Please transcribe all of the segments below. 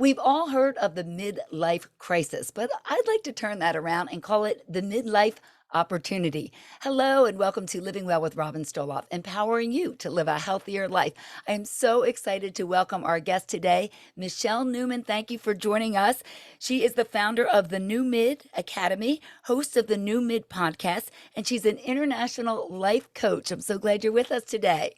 We've all heard of the midlife crisis, but I'd like to turn that around and call it the midlife opportunity. Hello, and welcome to Living Well with Robin Stoloff, empowering you to live a healthier life. I am so excited to welcome our guest today, Michelle Newman. Thank you for joining us. She is the founder of the Newman Academy, host of the New Mid podcast, and she's an international life coach. I'm so glad you're with us today.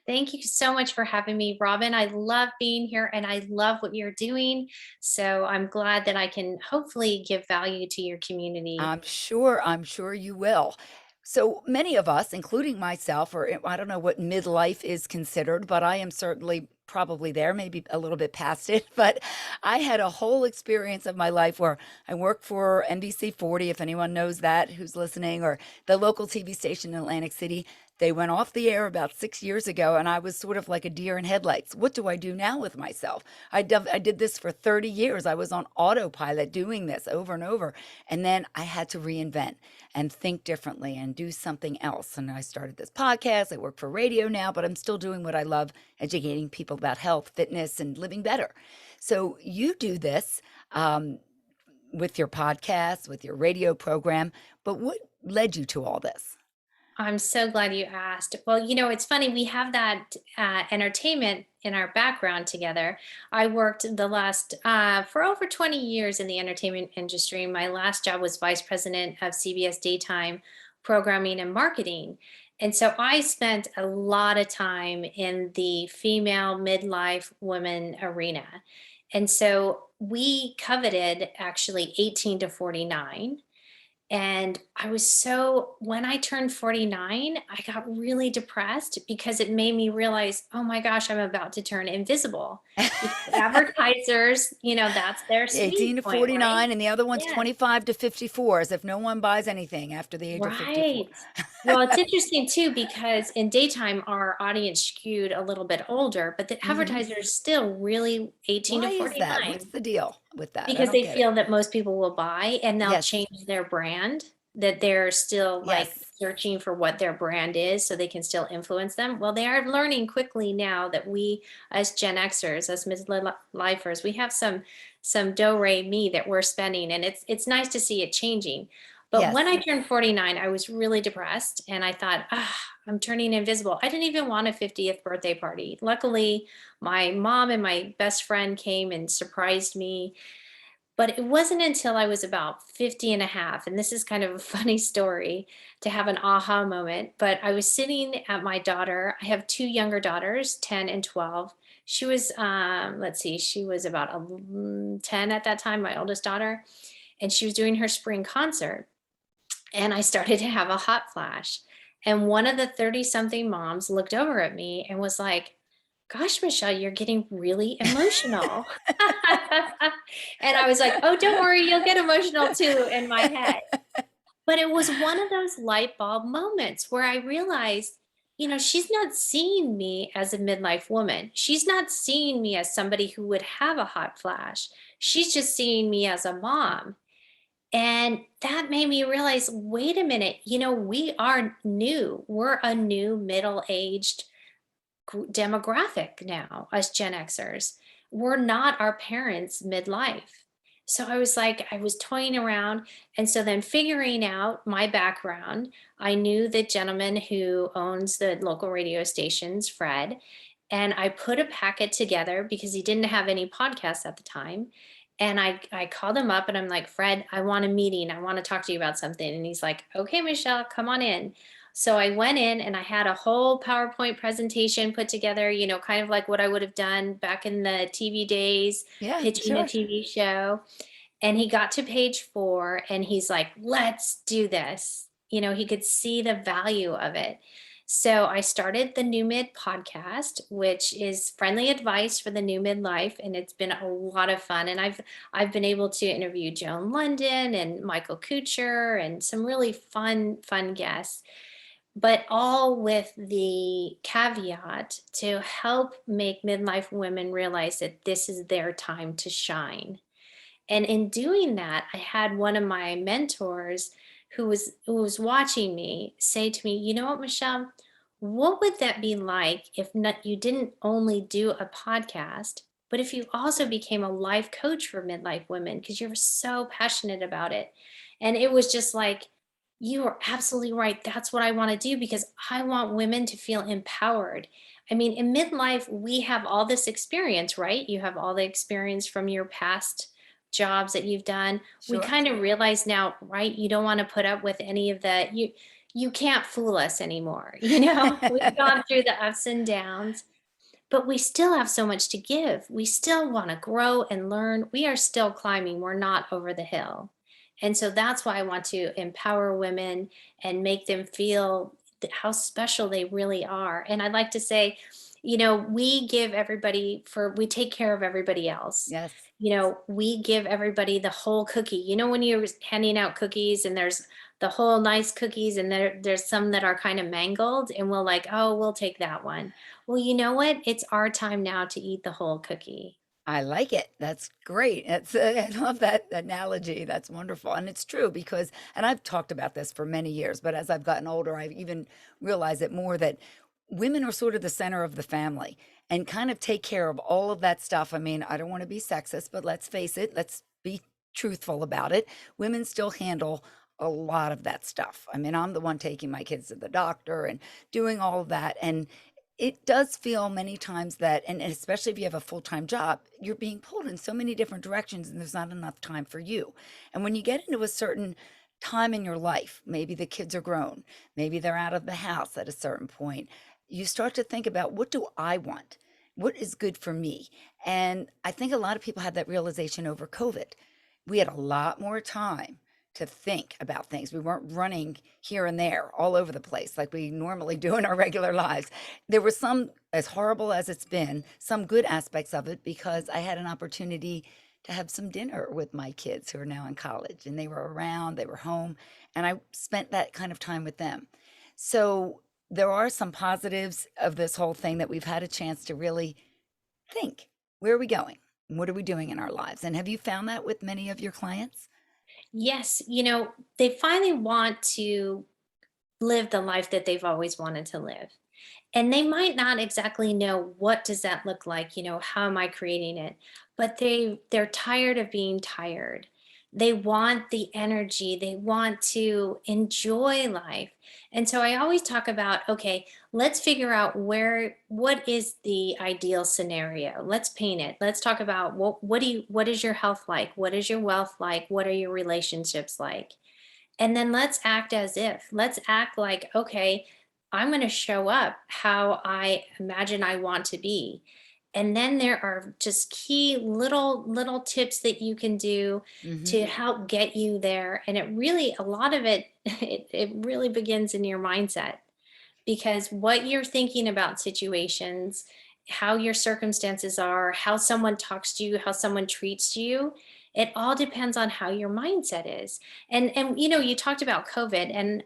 Thank you so much for having me, Robin. I love being here and I love what you're doing. So I'm glad that I can hopefully give value to your community. I'm sure you will. So many of us, including myself, or I don't know what midlife is considered, but I am certainly probably there, maybe a little bit past it. But I had a whole experience of my life where I worked for NBC 40, if anyone knows that who's listening, or the local TV station in Atlantic City. They went off the air about 6 years ago, and I was sort of like a deer in headlights. What do I do now with myself? I did this for 30 years. I was on autopilot doing this over and over. And then I had to reinvent and think differently and do something else. And I started this podcast. I work for radio now, but I'm still doing what I love, educating people about health, fitness, and living better. So you do this with your podcast, with your radio program. But what led you to all this? I'm so glad you asked. Well, it's funny. We have that entertainment in our background together. I worked for over 20 years in the entertainment industry. My last job was vice president of CBS daytime programming and marketing. And so I spent a lot of time in the female midlife women arena. And so we coveted actually 18 to 49. And when I turned 49, I got really depressed because it made me realize, oh my gosh, I'm about to turn invisible. Because advertisers, that's their 18 sweet to point, right? 49, and the other one's Yes. 25 to 54, as if no one buys anything after the age of 54. Right. Well, it's interesting too, because in daytime, our audience skewed a little bit older, but the Hmm. advertisers still really 18 Why to is that? What's 49. the deal with that? I Because don't they get it. feel that most people will buy and they'll Yes. change their brand, that they're still like Yes. searching for what their brand is so they can still influence them. Well, they are learning quickly now that we as Gen Xers, as midlifers, we have some do re mi that we're spending, and it's nice to see it changing. But when Yes. I turned 49, I was really depressed and I thought, I'm turning invisible. I didn't even want a 50th birthday party. Luckily, my mom and my best friend came and surprised me, but it wasn't until I was about 50 and a half, and this is kind of a funny story to have an aha moment, but I was sitting at my daughter. I have two younger daughters, 10 and 12. She was, let's see, she was about 10 at that time, my oldest daughter, and she was doing her spring concert. And I started to have a hot flash. And one of the 30 something moms looked over at me and was like, gosh, Michelle, you're getting really emotional. And I was like, oh, don't worry, you'll get emotional too in my head. But it was one of those light bulb moments where I realized, she's not seeing me as a midlife woman. She's not seeing me as somebody who would have a hot flash. She's just seeing me as a mom. And that made me realize, wait a minute, we are new. We're a new middle aged demographic now as Gen Xers. We're not our parents midlife. So I was like, I was toying around. And so then figuring out my background, I knew the gentleman who owns the local radio stations, Fred. And I put a packet together because he didn't have any podcasts at the time. And I called him up and I'm like, Fred, I want a meeting. I want to talk to you about something. And he's like, okay, Michelle, come on in. So I went in and I had a whole PowerPoint presentation put together, kind of like what I would have done back in the TV days, Yeah, pitching a sure. TV show. And he got to page 4 and he's like, let's do this. He could see the value of it. So I started the New Mid podcast, which is friendly advice for the new midlife, and it's been a lot of fun. And I've been able to interview Joan London and Michael Kuchar and some really fun guests, but all with the caveat to help make midlife women realize that this is their time to shine. And in doing that, I had one of my mentors who was watching me say to me, "You know what, Michelle? What would that be like if not, you didn't only do a podcast, But if you also became a life coach for midlife women because you're so passionate about it, and it was just like, you are absolutely right. That's what I want to do because I want women to feel empowered. I mean, in midlife, we have all this experience, right? You have all the experience from your past jobs that you've done. We Sure. kind of realize now, right? You don't want to put up with any of the you can't fool us anymore. We've gone through the ups and downs, but we still have so much to give. We still want to grow and learn. We are still climbing. We're not over the hill. And so that's why I want to empower women and make them feel how special they really are. And I'd like to say, we give everybody we take care of everybody else. Yes. We give everybody the whole cookie. When you're handing out cookies and there's the whole nice cookies and there's some that are kind of mangled and we'll like, oh, we'll take that one. Well, you know what? It's our time now to eat the whole cookie. I like it. That's great. I love that analogy. That's wonderful. And it's true because, and I've talked about this for many years, but as I've gotten older, I've even realized it more that women are sort of the center of the family and kind of take care of all of that stuff. I mean, I don't want to be sexist, but let's face it, let's be truthful about it. Women still handle a lot of that stuff. I mean, I'm the one taking my kids to the doctor and doing all of that. And it does feel many times that, and especially if you have a full-time job, you're being pulled in so many different directions and there's not enough time for you. And when you get into a certain time in your life, maybe the kids are grown, maybe they're out of the house at a certain point, you start to think about, what do I want? What is good for me? And I think a lot of people had that realization over COVID. We had a lot more time to think about things. We weren't running here and there all over the place like we normally do in our regular lives. There were some, as horrible as it's been, some good aspects of it because I had an opportunity to have some dinner with my kids who are now in college and they were around, they were home, and I spent that kind of time with them. So there are some positives of this whole thing that we've had a chance to really think, where are we going? What are we doing in our lives? And have you found that with many of your clients? Yes, they finally want to live the life that they've always wanted to live. And they might not exactly know what does that look like, how am I creating it? But they're tired of being tired. They want the energy, they want to enjoy life. And so I always talk about, okay, let's figure out what is the ideal scenario. Let's paint it. Let's talk about what is your health like? What is your wealth like? What are your relationships like? And then let's act as if. Let's act like, okay, I'm going to show up how I imagine I want to be. And then there are just key little tips that you can do Hmm. to help get you there. And it really, a lot of it, it really begins in your mindset because what you're thinking about situations, how your circumstances are, how someone talks to you, how someone treats you, it all depends on how your mindset is. And you talked about COVID and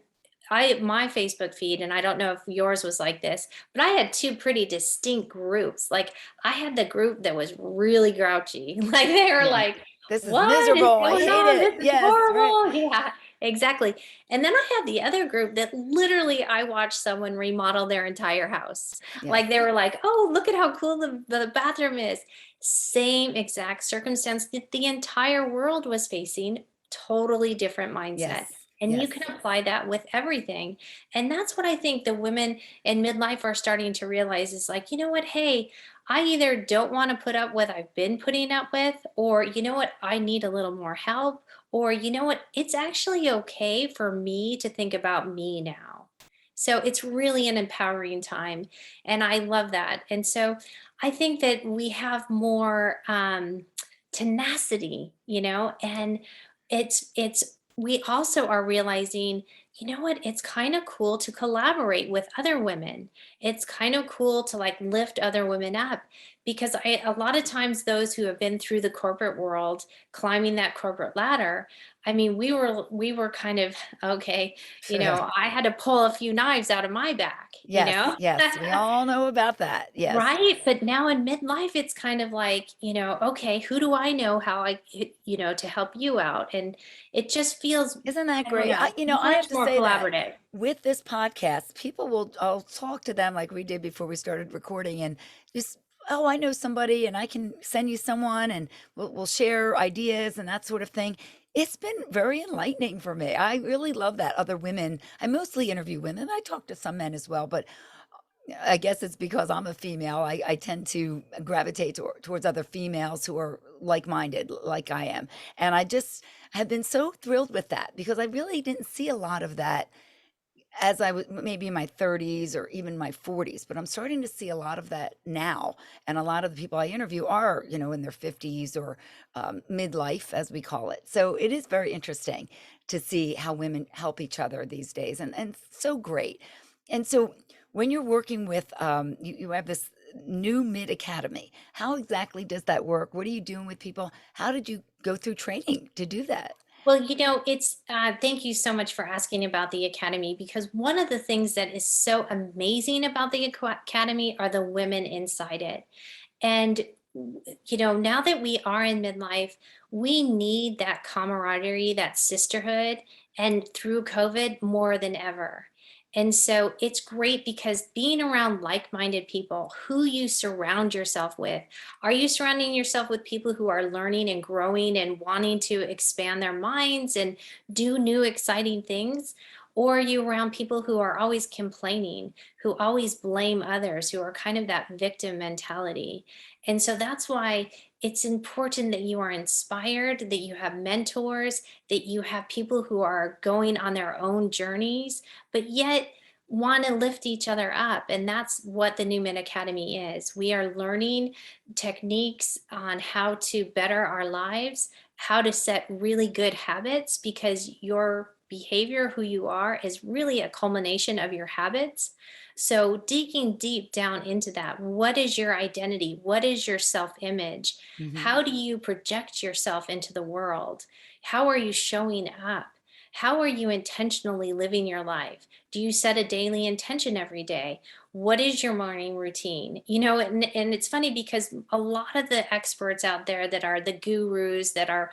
my Facebook feed, and I don't know if yours was like this, but I had two pretty distinct groups. Like I had the group that was really grouchy. Like they were Yeah. like, This is what is miserable. I going hate on? it. This is Yes, right. horrible. Yeah, exactly. And then I had the other group that literally I watched someone remodel their entire house. Yes. Like they were like, oh, look at how cool the bathroom is. Same exact circumstance that the entire world was facing, totally different mindset. Yes. And you Yes. can apply that with everything. And that's what I think the women in midlife are starting to realize is like, you know what? Hey, I either don't want to put up what I've been putting up with, or you know what? I need a little more help. Or you know what? It's actually okay for me to think about me now. So it's really an empowering time. And I love that. And so I think that we have more tenacity, and we also are realizing, you know what, it's kind of cool to collaborate with other women. It's kind of cool to like lift other women up because a lot of times those who have been through the corporate world, climbing that corporate ladder, I mean, we were kind of okay, I had to pull a few knives out of my back, Yes. Yes. We all know about that. Yes. Right, but now in midlife, it's kind of like, okay, who do I know how to help you out? And it just feels, Isn't that I don't great? know, I have much to more say that collaborative. with this podcast, people will, I'll talk to them like we did before we started recording and just "Oh, I know somebody and I can send you someone and we'll share ideas and that sort of thing." It's been very enlightening for me. I really love that other women. I mostly interview women. I talk to some men as well, but I guess it's because I'm a female. I tend to gravitate towards other females who are like-minded, like I am. And I just have been so thrilled with that because I really didn't see a lot of that as I was maybe in my 30s or even my 40s, but I'm starting to see a lot of that now. And a lot of the people I interview are, in their 50s or midlife, as we call it. So it is very interesting to see how women help each other these days, and so great. And so when you're working with, you have this new mid academy. How exactly does that work? What are you doing with people? How did you go through training to do that? Well, thank you so much for asking about the Academy, because one of the things that is so amazing about the Academy are the women inside it. And, now that we are in midlife, we need that camaraderie, that sisterhood, and through COVID more than ever. And so it's great because being around like minded people, who you surround yourself with, are you surrounding yourself with people who are learning and growing and wanting to expand their minds and do new, exciting things? Or are you around people who are always complaining, who always blame others, who are kind of that victim mentality? And so that's why it's important that you are inspired, that you have mentors, that you have people who are going on their own journeys, but yet want to lift each other up. And that's what the Newman Academy is. We are learning techniques on how to better our lives, how to set really good habits, because your behavior, who you are, is really a culmination of your habits. So, digging deep down into that, what is your identity? What is your self image? Hmm. How do you project yourself into the world? How are you showing up? How are you intentionally living your life? Do you set a daily intention every day? What is your morning routine? And it's funny because a lot of the experts out there that are the gurus, that are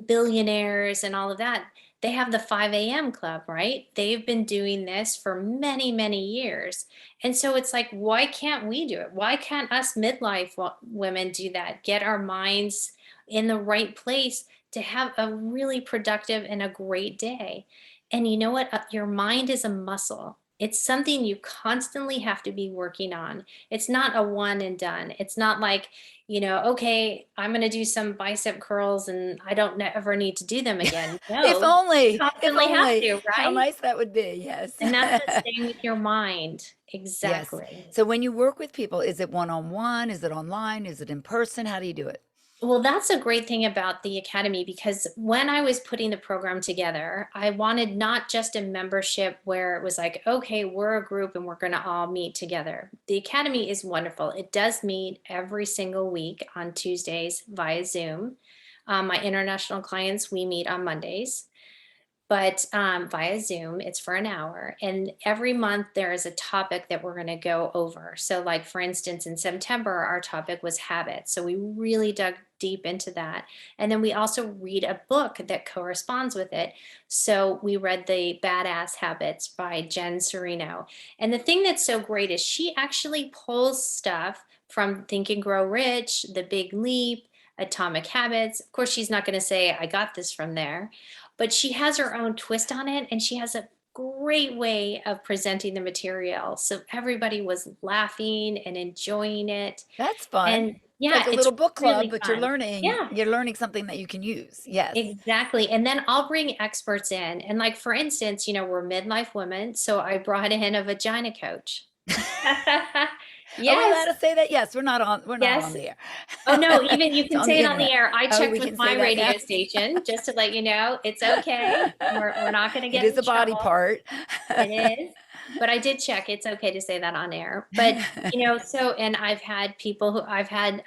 billionaires and all of that, they have the 5 a.m. club, right? They've been doing this for many, many years. And so it's like, why can't we do it? Why can't us midlife women do that? Get our minds in the right place to have a really productive and a great day. And you know what? Your mind is a muscle. It's something you constantly have to be working on. It's not a one and done. It's not like, okay, I'm going to do some bicep curls and I don't ever need to do them again. If No, you only, if constantly have only, to, how right? nice that would be. Yes. And that's the same with your mind. Yes. Exactly. So when you work with people, is it one on one? Is it online? Is it in person? How do you do it? Well, that's a great thing about the Academy, because when I was putting the program together, I wanted not just a membership where it was like, okay, we're a group and we're going to all meet together. The Academy is wonderful. It does meet every single week on Tuesdays via Zoom. My international clients, we meet on Mondays, but via Zoom. It's for an hour. And every month there is a topic that we're going to go over. So, like for instance, in September, our topic was habits. So, we really dug deep into that. And then we also read a book that corresponds with it. So, we read The Badass Habits by Jen Serino. And the thing that's so great is she actually pulls stuff from Think and Grow Rich, The Big Leap, Atomic Habits. Of course, she's not going to say, I got this from there, but she has her own twist on it, and she has a great way of presenting the material. So everybody was laughing and enjoying it. That's fun. And It's like yeah, a it's little book club, really but you're fun. learning, Yeah, you're learning something that you can use. Yes. exactly. And then I'll bring experts in. And like for instance, we're midlife women, so I brought in a vagina coach. Are we allowed Yes, to say that? Yes, we're not on yes. the air. Oh no, even you It's can on say the it on the internet. air. I Oh, checked we with can say my that now. radio station just to let you know it's okay. We're not going to It get is in a body trouble. part. It is, but I did check. It's okay to say that on air. But, and I've had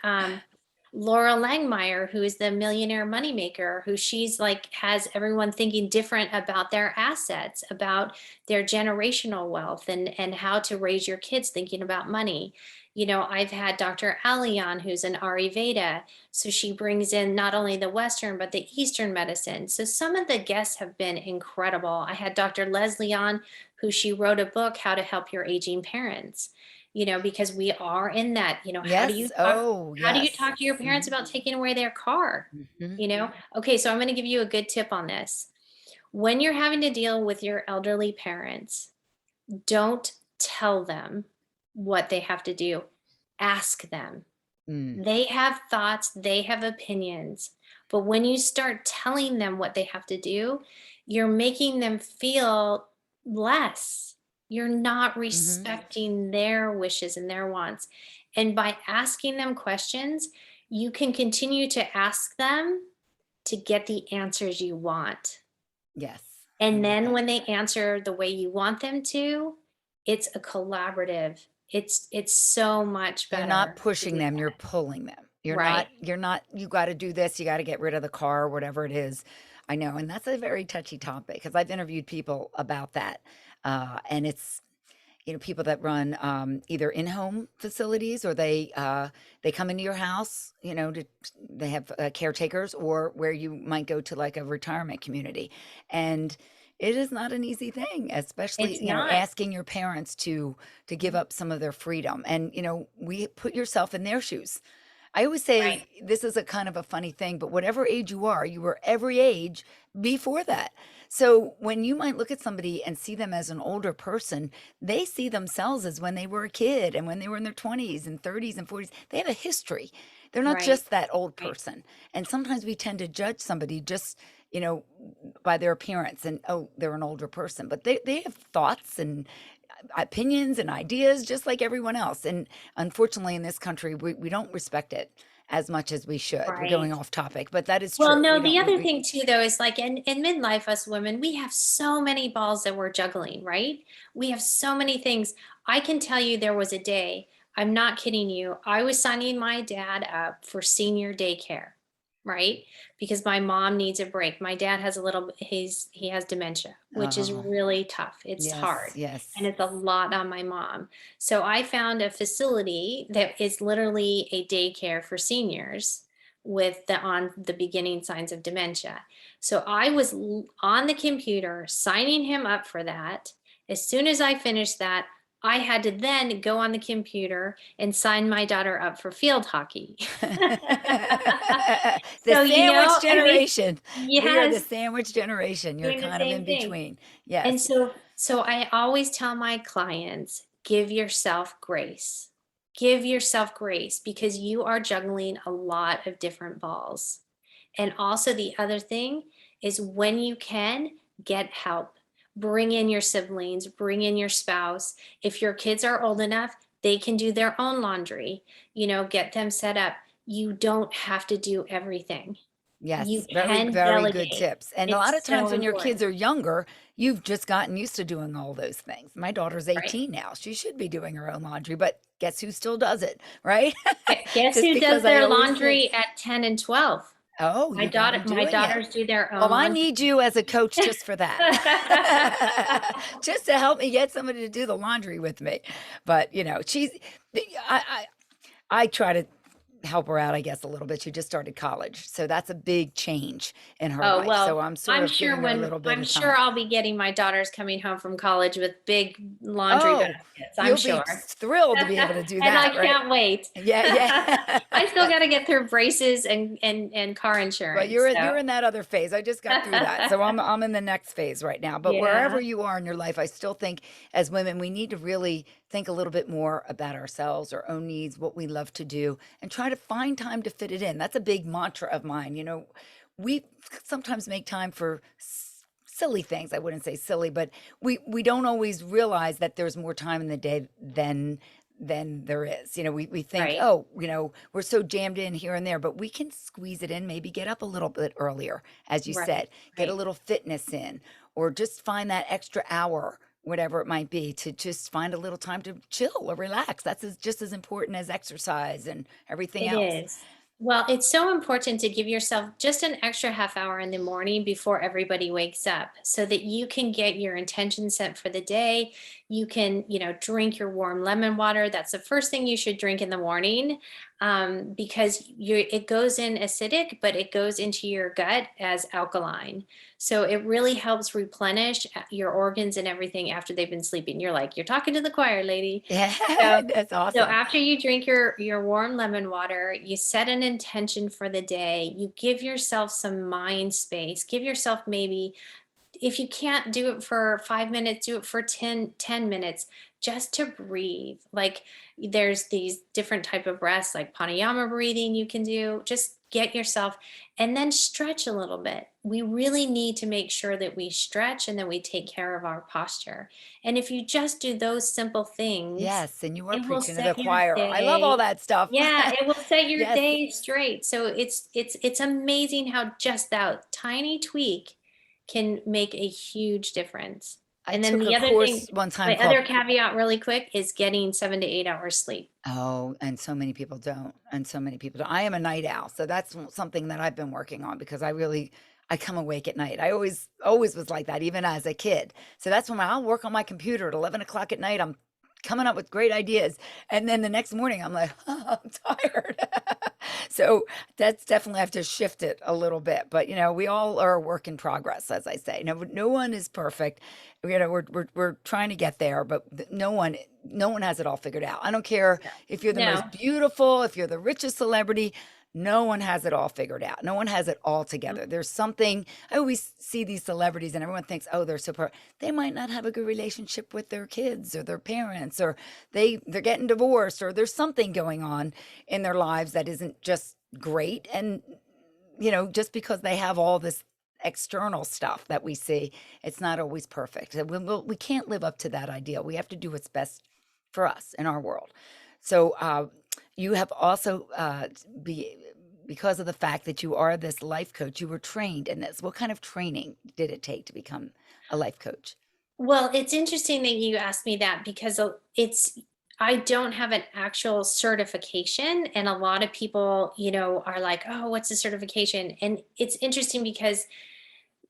Laura Langmeyer, who is the millionaire moneymaker, who she's like has everyone thinking different about their assets, about their generational wealth, and how to raise your kids thinking about money. I've had Dr. Ali on, who's an Ayurveda, so she brings in not only the Western but the Eastern medicine. So some of the guests have been incredible. I had Dr. Leslie on, who she wrote a book, How to Help Your Aging Parents. because we are in that, Yes. Oh, how do you yes. talk to your parents Mhm. about taking away their car? Mhm. Okay, so I'm going to give you a good tip on this. When you're having to deal with your elderly parents, don't tell them what they have to do. Ask them. Mm. They have thoughts, they have opinions. But when you start telling them what they have to do, you're making them feel less. You're not Mhm. respecting their wishes and their wants. And by asking them questions, you can continue to ask them to get the answers you want. Yes. I And like then that. when they answer the way you want them to, it's a collaborative. It's so much You're not better to pushing do them, you're that. pulling them. Right. You're not, "You gotta do this, you gotta get rid of the car," whatever it is. I know, and that's a very touchy topic because 'cause I've interviewed people about that, and it's, people that run, either in-home facilities or they come into your house, they have, caretakers or where you might go to, like, a retirement community, and it is not an easy thing, It's especially, not. asking your parents to give up some of their freedom, and, we put yourself in their shoes. I always Right. say this is a kind of a funny thing, but whatever age you were every age before that. So when you might look at somebody and see them as an older person, they see themselves as when they were a kid and when they were in their 20s and 30s and 40s. They have a history. They're not Right. just that old Right. person. And sometimes we tend to judge somebody just, you know, by their appearance and, oh, they're an older person. But they have thoughts and opinions and ideas just like everyone else. And unfortunately, in this country, we don't respect it as much as we should. We're going Right. off topic, but that is Well, true. We no, the don't, other thing too, though, is like in midlife, us women, we have so many balls that we're juggling, right? We have so many things. I can tell you there was a day, I'm not kidding you. I was signing my dad up for senior daycare, right? Because my mom needs a break. My dad has he has dementia, which is oh, really tough. It's yes, hard. And yes. it's a lot on my mom. So I found a facility that is literally a daycare for seniors with the beginning signs of dementia. So I was on the computer signing him up for that. As soon as I finished that, I had to then go on the computer and sign my daughter up for field hockey. The So, sandwich I mean, generation. We are the yes, sandwich generation. You're doing the kind of in same thing. between. And Yes. so I always tell my clients, give yourself grace. Give yourself grace because you are juggling a lot of different balls. And also, the other thing is when you can, get help. Bring in your siblings, bring in your spouse. If your kids are old enough, they can do their own laundry, get them set up. You don't have to do everything. You Yes, very, can very good delegate. tips. And a lot of It's so times when your kids important, are younger, you've just gotten used to doing all those things. My daughter's right? 18 now. She should be doing her own laundry, but guess who still does it, right? Guess Just who does because I their always say, laundry at 10 and 12? "Oh, you got them My doing it." daughters do their Well, own I laundry. need you as a coach just for that. Just to help me get somebody to do the laundry with me. But, I I try to help her out, I guess, a little bit. She just started college, so that's a big change in her Oh, life. well, So I'm sort of giving her a little bit I'm of sure time. I'll be getting my daughters coming home from college with big laundry Oh, baskets, I'm you'll be sure. thrilled to be able to do And I that, right? can't wait. Yeah, I still yeah. gotta get through braces and car But insurance, so you're in that other phase. I just got through that. So I'm in the next phase right now. But wherever Yeah, you are in your life, I still think as women, we need to really think a little bit more about ourselves, our own needs, what we love to do, and try to find time to fit it in. That's a big mantra of mine. We sometimes make time for silly things. I wouldn't say silly, but we don't always realize that there's more time in the day than there is. We think, right, oh, we're so jammed in here and there, but we can squeeze it in, maybe get up a little bit earlier, as you right, said, get a right. little fitness in, or just find that extra hour, whatever it might be, to just find a little time to chill or relax. Just as important as exercise and everything It else. is. Well, it's so important to give yourself just an extra half hour in the morning before everybody wakes up so that you can get your intention set for the day. You can, drink your warm lemon water. That's the first thing you should drink in the morning, because it goes in acidic, but it goes into your gut as alkaline. So it really helps replenish your organs and everything after they've been sleeping. You're like, you're talking to the choir, lady. Yeah, So, that's so awesome. after you drink your warm lemon water, you set an intention for the day. You give yourself some mind space. Give yourself, maybe, if you can't do it for 5 minutes, do it for ten minutes, just to breathe. Like, there's these different type of breaths, like pranayama breathing you can do. Just get yourself, and then stretch a little bit. We really need to make sure that we stretch and then we take care of our posture. And if you just do those simple things, Yes, and you are it will preaching to the set your choir. I love all day. that stuff. Yeah, it will set your Yes. day straight. So it's amazing how just that tiny tweak can make a huge difference. I And then took a the other course thing, one time my called. other caveat really quick, is getting 7 to 8 hours sleep. Oh, and so many people don't, and so many people don't. I am a night owl, so that's something that I've been working on because I come awake at night. I always was like that, even as a kid. So that's when I'll work on my computer at 11 o'clock at night. I'm coming up with great ideas, and then the next morning I'm like, oh, I'm tired. So that's definitely have to shift it a little bit. But we all are a work in progress, as I say. No one is perfect. We're trying to get there, but no one has it all figured out. I don't care Yeah. if you're the No. most beautiful, if you're the richest celebrity, no one has it all figured out. No one has it all together. There's something. I always see these celebrities and everyone thinks, oh, they're super. They might not have a good relationship with their kids or their parents, or they're getting divorced, or there's something going on in their lives that isn't just great. And just because they have all this external stuff that we see, it's not always perfect. And we can't live up to that ideal. We have to do what's best for us in our world. So you have also be because of the fact that you are this life coach, you were trained in this. What kind of training did it take to become a life coach? Well, it's interesting that you asked me that, because I don't have an actual certification, and a lot of people, are like, "Oh, what's a certification?" And it's interesting because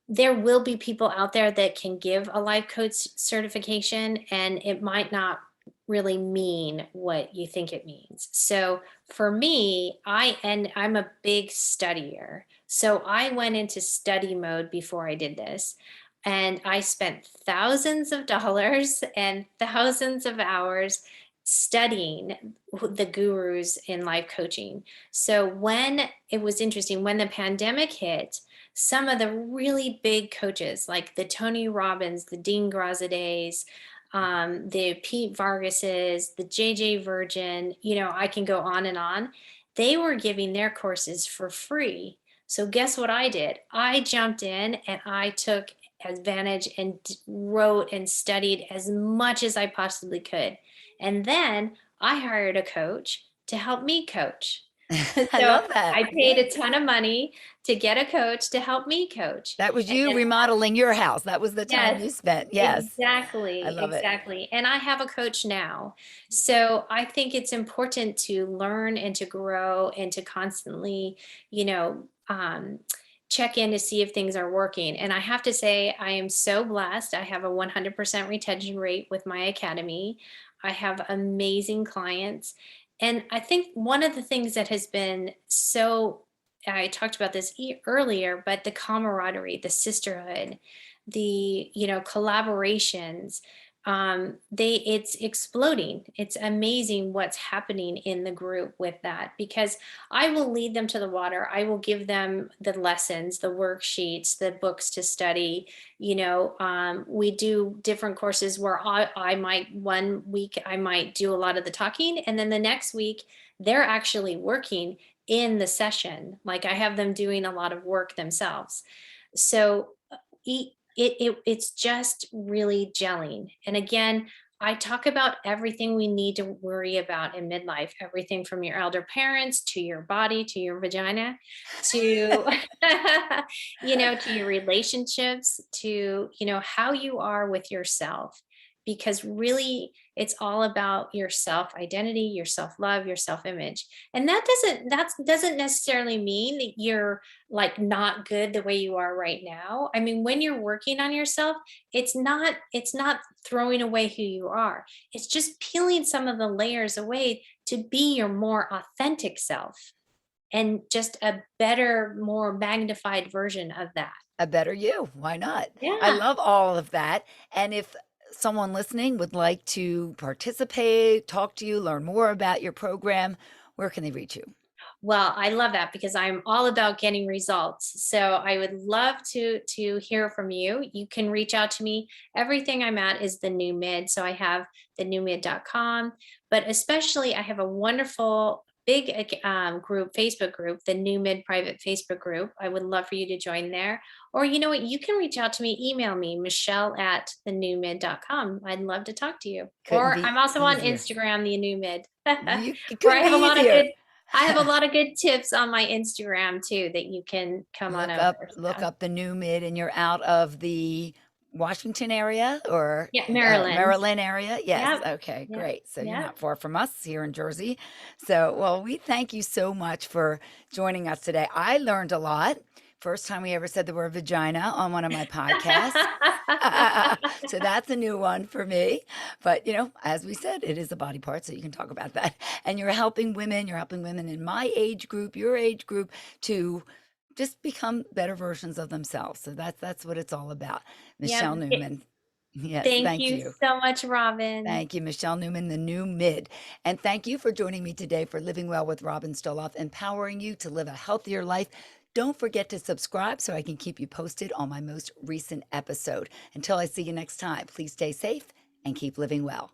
there will be people out there that can give a life coach certification, and it might not really mean what you think it means. So for me, I'm a big studier. So I went into study mode before I did this. And I spent thousands of dollars and thousands of hours studying the gurus in life coaching. So when it was interesting, when the pandemic hit, some of the really big coaches like the Tony Robbins, the Dean Grazadets, the Pete Vargases, the JJ Virgin, I can go on and on. They were giving their courses for free. So guess what I did? I jumped in and I took advantage and wrote and studied as much as I possibly could. And then I hired a coach to help me coach. I So love that. I paid a Yes. ton of money to get a coach to help me coach. That was And you then, remodeling your house. That was the time yes, you spent. Yes. I exactly, love it. exactly. And I have a coach now. So I think it's important to learn and to grow and to constantly, you know, um, check in to see if things are working. And I have to say, I am so blessed. I have a 100% retention rate with my academy. I have amazing clients. And I think one of the things that has been so, I talked about this earlier, but the camaraderie, the sisterhood, the collaborations, it's exploding. It's amazing what's happening in the group with that, because I will lead them to the water. I will give them the lessons, the worksheets, the books to study. We do different courses where I might, one week I might do a lot of the talking, and then the next week they're actually working in the session. Like, I have them doing a lot of work themselves. So it's just really gelling. And again, I talk about everything we need to worry about in midlife, everything from your elder parents to your body to your vagina to to your relationships to how you are with yourself. Because really, It's all about your self identity, your self love, your self image. And that doesn't necessarily mean that you're like not good the way you are right now. I mean, when you're working on yourself, it's not throwing away who you are. It's just peeling some of the layers away to be your more authentic self and just a better, more magnified version of that. A better you. Why not? I Yeah. love all of that. And if someone listening would like to participate, talk to you, learn more about your program, where can they reach you? Well, I love that because I'm all about getting results. So I would love to hear from you. You can reach out to me. Everything I'm at is the new mid. So I have the newmid.com, but especially I have a wonderful big group, Facebook group, the new mid private Facebook group. I would love for you to join there. Or you know what, you can reach out to me, email me, Michelle at the thenewmid.com. I'd love to talk to you. Couldn't Or be I'm also on easier. Instagram, the new mid, You where I couldn't have a be lot of easier. good I have a lot of good tips on my Instagram too that you can come on over. Look So, up the new mid, and you're out of the Washington area or yeah, Maryland. Maryland area. Yes. Yep. Okay, Yep. great. So you're Yep. not far from us here in Jersey. So, well, we thank you so much for joining us today. I learned a lot. First time we ever said the word vagina on one of my podcasts. So that's a new one for me. But, as we said, it is a body part, so you can talk about that. And you're helping women in my age group, your age group, to just become better versions of themselves. So that's what it's all about. Michelle Yep. Newman. Yes, Thank thank you you. so much, Robin. Thank you, Michelle Newman, the new mid. And thank you for joining me today for Living Well with Robin Stoloff, empowering you to live a healthier life. Don't forget to subscribe so I can keep you posted on my most recent episode. Until I see you next time, please stay safe and keep living well.